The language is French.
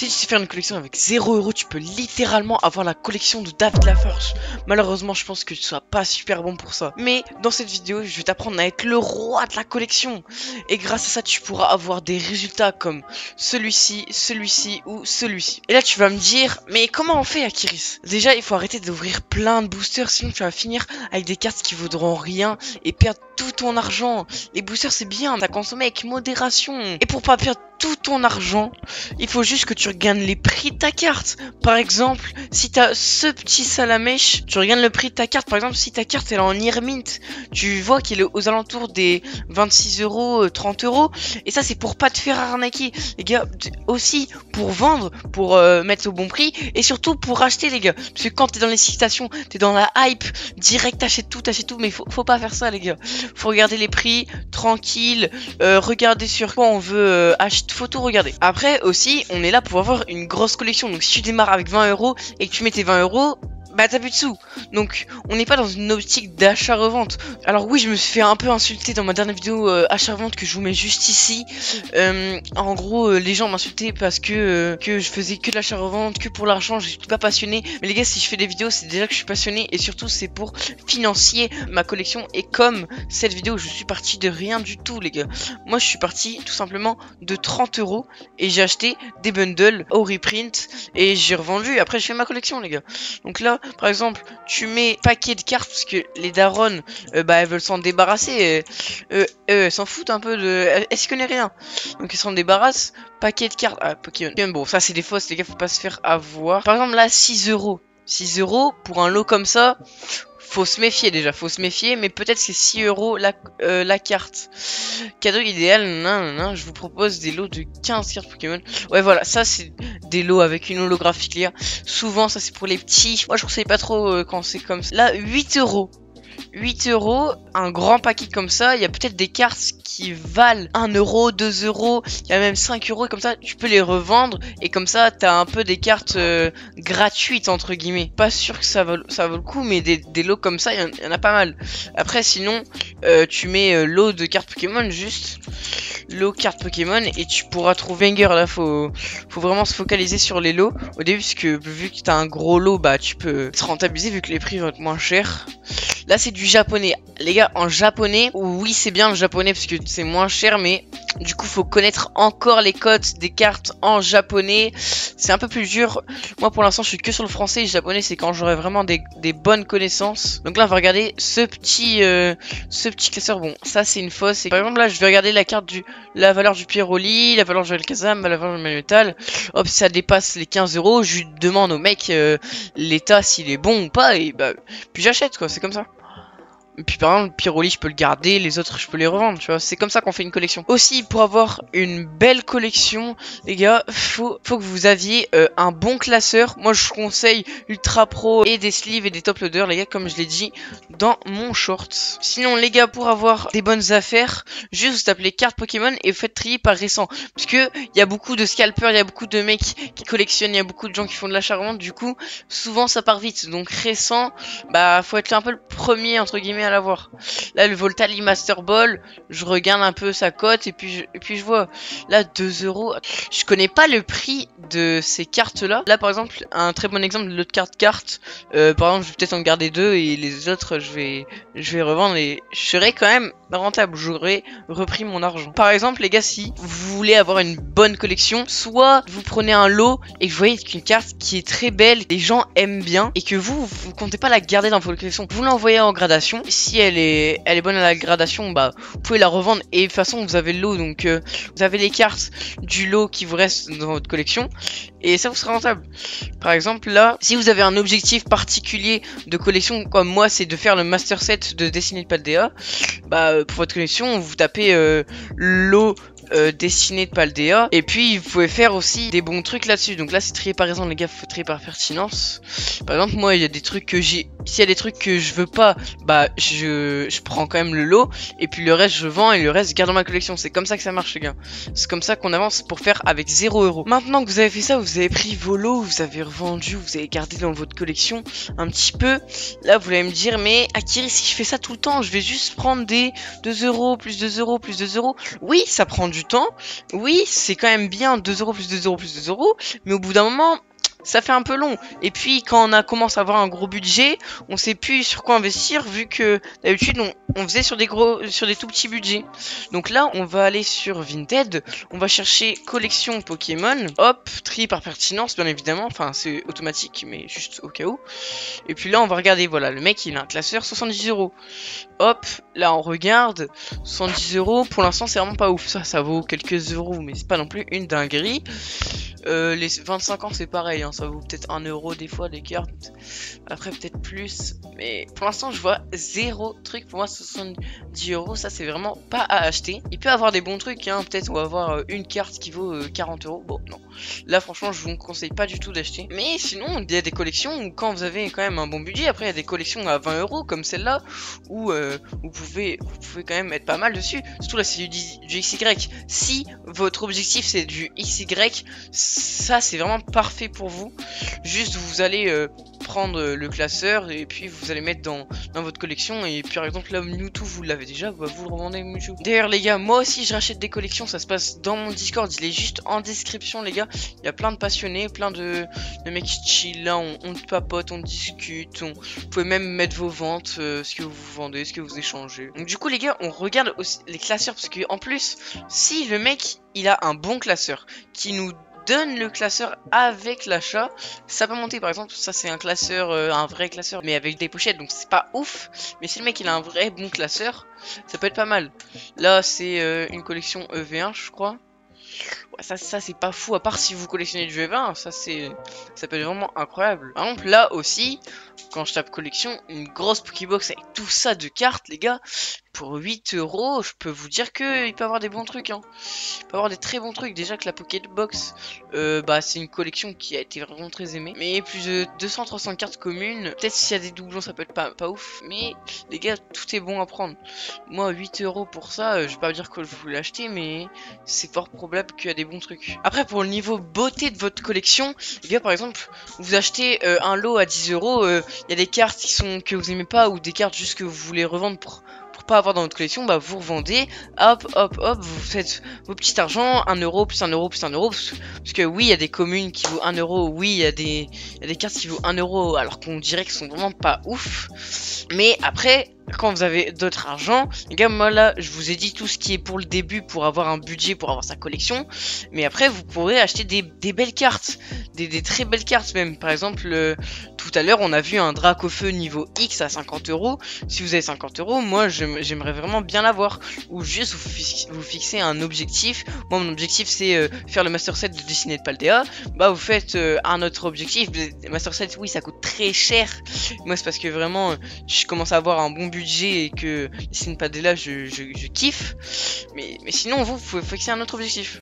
Si tu sais faire une collection avec 0 €, tu peux littéralement avoir la collection de David Lafarge. Malheureusement, je pense que tu sois pas super bon pour ça. Mais dans cette vidéo, je vais t'apprendre à être le roi de la collection. Et grâce à ça, tu pourras avoir des résultats comme celui-ci, celui-ci ou celui-ci. Et là, tu vas me dire, mais comment on fait, Akiris? Déjà, il faut arrêter d'ouvrir plein de boosters, sinon tu vas finir avec des cartes qui vaudront rien et perdre tout ton argent. Les boosters, c'est bien, t'as consommé avec modération. Et pour pas perdre tout ton argent, il faut juste que tu regardes les prix de ta carte. Par exemple, si t'as ce petit salamèche, tu regardes le prix de ta carte. Par exemple, si ta carte elle est en Earmint, tu vois qu'il est aux alentours des 26 €, 30 €. Et ça, c'est pour pas te faire arnaquer, les gars. Aussi pour vendre, pour mettre au bon prix, et surtout pour acheter, les gars. Parce que quand t'es dans les citations, t'es dans la hype, direct t'achètes tout. Mais faut pas faire ça, les gars. Faut regarder les prix, tranquille, regarder sur quoi on veut acheter. Faut tout regarder. Après aussi, on est là pour avoir une grosse collection. Donc si tu démarres avec 20 € et que tu mets tes 20 €, bah t'as plus de sous. Donc on n'est pas dans une optique d'achat-revente. Alors oui, je me suis fait un peu insulter dans ma dernière vidéo achat-revente que je vous mets juste ici. En gros, les gens m'insultaient parce que je faisais que de l'achat-revente, que pour l'argent, je suis pas passionné. Mais les gars, si je fais des vidéos, c'est déjà que je suis passionné et surtout c'est pour financer ma collection. Et comme cette vidéo, je suis parti de rien du tout, les gars. Moi, je suis parti tout simplement de 30 € et j'ai acheté des bundles au reprint et j'ai revendu. Après, je fais ma collection, les gars. Donc là, par exemple, tu mets paquet de cartes parce que les darons, elles veulent s'en débarrasser. Elles s'en foutent un peu de. Elles s'y connaissent rien. Donc elles s'en débarrassent. Paquet de cartes. Ah, Pokémon. Bon, ça c'est des fausses, les gars, faut pas se faire avoir. Par exemple, là, 6 €. 6 € pour un lot comme ça. Faut se méfier déjà, mais peut-être c'est 6 € la carte. Cadeau idéal, non, je vous propose des lots de 15 cartes Pokémon. Ouais, voilà, ça c'est des lots avec une holographie claire. Souvent, ça c'est pour les petits. Moi, je conseille pas trop quand c'est comme ça. Là, 8 €. 8 €, un grand paquet comme ça, il y a peut-être des cartes qui valent 1 €, 2 €, il y a même 5 € et comme ça tu peux les revendre et comme ça t'as un peu des cartes gratuites entre guillemets. Pas sûr que ça vaut le coup, mais des lots comme ça, il y en a pas mal. Après sinon, tu mets lot de cartes Pokémon, juste lot cartes Pokémon et tu pourras trouver banger. Là faut vraiment se focaliser sur les lots au début parce que vu que t'as un gros lot, bah tu peux te rentabiliser vu que les prix vont être moins chers. Là c'est du japonais, les gars. En japonais, oui c'est bien le japonais parce que c'est moins cher, mais du coup faut connaître encore les codes des cartes en japonais. C'est un peu plus dur. Moi pour l'instant je suis que sur le français et le japonais c'est quand j'aurai vraiment des bonnes connaissances. Donc là on va regarder ce petit classeur. Bon ça c'est une fausse. Par exemple là je vais regarder la carte la valeur du Pieroli, la valeur du Alakazam, la valeur du Magnetal. Hop, si ça dépasse les 15 €, je lui demande au mec l'état s'il est bon ou pas et bah puis j'achète quoi, c'est comme ça. Et puis par exemple, Pyroli, je peux le garder, les autres, je peux les revendre, tu vois. C'est comme ça qu'on fait une collection. Aussi, pour avoir une belle collection, les gars, faut que vous aviez un bon classeur. Moi, je conseille Ultra Pro et des sleeves et des top loaders, les gars, comme je l'ai dit dans mon short. Sinon, les gars, pour avoir des bonnes affaires, juste vous tapez cartes Pokémon et vous faites trier par récent. Parce que il y a beaucoup de scalpers, il y a beaucoup de mecs qui collectionnent, il y a beaucoup de gens qui font de l'achat-revente. Du coup, souvent, ça part vite. Donc, récent, bah, faut être un peu le premier, entre guillemets, à l'avoir. Là le Voltali Master Ball, je regarde un peu sa cote et puis je vois là 2 €. Je connais pas le prix de ces cartes là. Là par exemple un très bon exemple de l'autre carte. Par exemple je vais peut-être en garder 2 et les autres je vais revendre et je serai quand même rentable. J'aurais repris mon argent. Par exemple les gars, si vous voulez avoir une bonne collection, soit vous prenez un lot et que vous voyez qu'une carte qui est très belle, les gens aiment bien et que vous comptez pas la garder dans votre collection, vous l'envoyez en gradation. Si elle est bonne à la gradation, bah vous pouvez la revendre et de toute façon vous avez le lot, donc vous avez les cartes du lot qui vous reste dans votre collection et ça vous sera rentable. Par exemple là, si vous avez un objectif particulier de collection comme moi, c'est de faire le master set de Destiné de Paldea, bah pour votre collection vous tapez lot dessiné de Paldea et puis vous pouvez faire aussi des bons trucs là-dessus. Donc là c'est trié par raison, les gars, faut trier par pertinence. Par exemple moi il y a des trucs que j'ai s'il y a des trucs que je veux pas, bah je prends quand même le lot, et puis le reste je vends, et le reste je garde dans ma collection. C'est comme ça que ça marche, les gars. C'est comme ça qu'on avance pour faire avec 0 €. Maintenant que vous avez fait ça, vous avez pris vos lots, vous avez revendu, vous avez gardé dans votre collection un petit peu. Là vous allez me dire, mais Akiri, si je fais ça tout le temps, je vais juste prendre des 2 €, plus 2 €, plus 2 €. Oui, ça prend du temps. Oui, c'est quand même bien 2 € plus 2 € plus 2 €, mais au bout d'un moment, ça fait un peu long. Et puis quand on a commencé à avoir un gros budget, on sait plus sur quoi investir, vu que d'habitude on faisait sur des tout petits budgets. Donc là on va aller sur Vinted, on va chercher collection Pokémon, hop, tri par pertinence bien évidemment, enfin c'est automatique mais juste au cas où. Et puis là on va regarder, voilà, le mec il a un classeur 70 €. Hop, là on regarde, 70 €, pour l'instant c'est vraiment pas ouf, ça vaut quelques euros, mais c'est pas non plus une dinguerie. Les 25 ans c'est pareil, hein, ça vaut peut-être 1 € des fois des cartes, après peut-être plus, mais pour l'instant je vois 0 truc. Pour moi 70 €, ça c'est vraiment pas à acheter. Il peut avoir des bons trucs, hein, peut-être on va avoir une carte qui vaut 40 €, bon non, là franchement je vous conseille pas du tout d'acheter. Mais sinon il y a des collections où quand vous avez quand même un bon budget, après il y a des collections à 20 € comme celle-là, où vous pouvez quand même être pas mal dessus, surtout là c'est du XY. Si votre objectif c'est du XY, ça c'est vraiment parfait pour vous. Juste vous allez prendre le classeur et puis vous allez mettre dans votre collection, et puis par exemple là Mewtwo vous l'avez déjà, bah, vous le revendez Mewtwo. D'ailleurs les gars, moi aussi je rachète des collections, ça se passe dans mon Discord, il est juste en description les gars. Il y a plein de passionnés, plein de mecs qui chill là, on papote, on discute, vous pouvez même mettre vos ventes, ce que vous vendez, ce que vous échangez. Donc du coup les gars, on regarde aussi les classeurs, parce que en plus si le mec il a un bon classeur qui nous donne le classeur avec l'achat, ça peut monter. Par exemple ça c'est un classeur, un vrai classeur mais avec des pochettes, donc c'est pas ouf, mais si le mec il a un vrai bon classeur, ça peut être pas mal. Là c'est une collection EV1 je crois. Ouais, ça c'est pas fou, à part si vous collectionnez du EV1, ça peut être vraiment incroyable. Par exemple là aussi, quand je tape collection, une grosse Pokébox avec tout ça de cartes les gars, pour 8 €, je peux vous dire que il peut avoir des bons trucs, hein. Il peut avoir des très bons trucs. Déjà que la Pokébox, bah c'est une collection qui a été vraiment très aimée. Mais plus de 200-300 cartes communes. Peut-être s'il y a des doublons, ça peut être pas ouf. Mais les gars, tout est bon à prendre. Moi, 8 € pour ça, je vais pas dire que je voulais l'acheter, mais c'est fort probable qu'il y a des bons trucs. Après, pour le niveau beauté de votre collection, les gars, par exemple, vous achetez un lot à 10 €, il y a des cartes que vous aimez pas, ou des cartes juste que vous voulez revendre pour pas avoir dans votre collection, bah vous revendez, hop, vous faites vos petits argents, 1 € plus 1 € plus 1 €, parce que oui, il y a des communes qui vaut 1 €, oui, il y a des cartes qui vaut 1 € alors qu'on dirait qu'elles sont vraiment pas ouf, mais après, quand vous avez d'autres argent, les gars, moi là, je vous ai dit tout ce qui est pour le début, pour avoir un budget, pour avoir sa collection, mais après, vous pourrez acheter des belles cartes, des très belles cartes même. Par exemple, tout à l'heure, on a vu un Dracofeu niveau X à 50 €. Si vous avez 50 €, moi, j'aimerais vraiment bien l'avoir. Ou juste vous fixez un objectif. Moi, mon objectif, c'est faire le Master Set de Dessiné de Paldea. Bah, vous faites un autre objectif. Le Master Set, oui, ça coûte très cher. Moi, c'est parce que vraiment, je commence à avoir un bon budget et que Dessiné de Paldea, je kiffe. Mais sinon, vous pouvez fixer un autre objectif.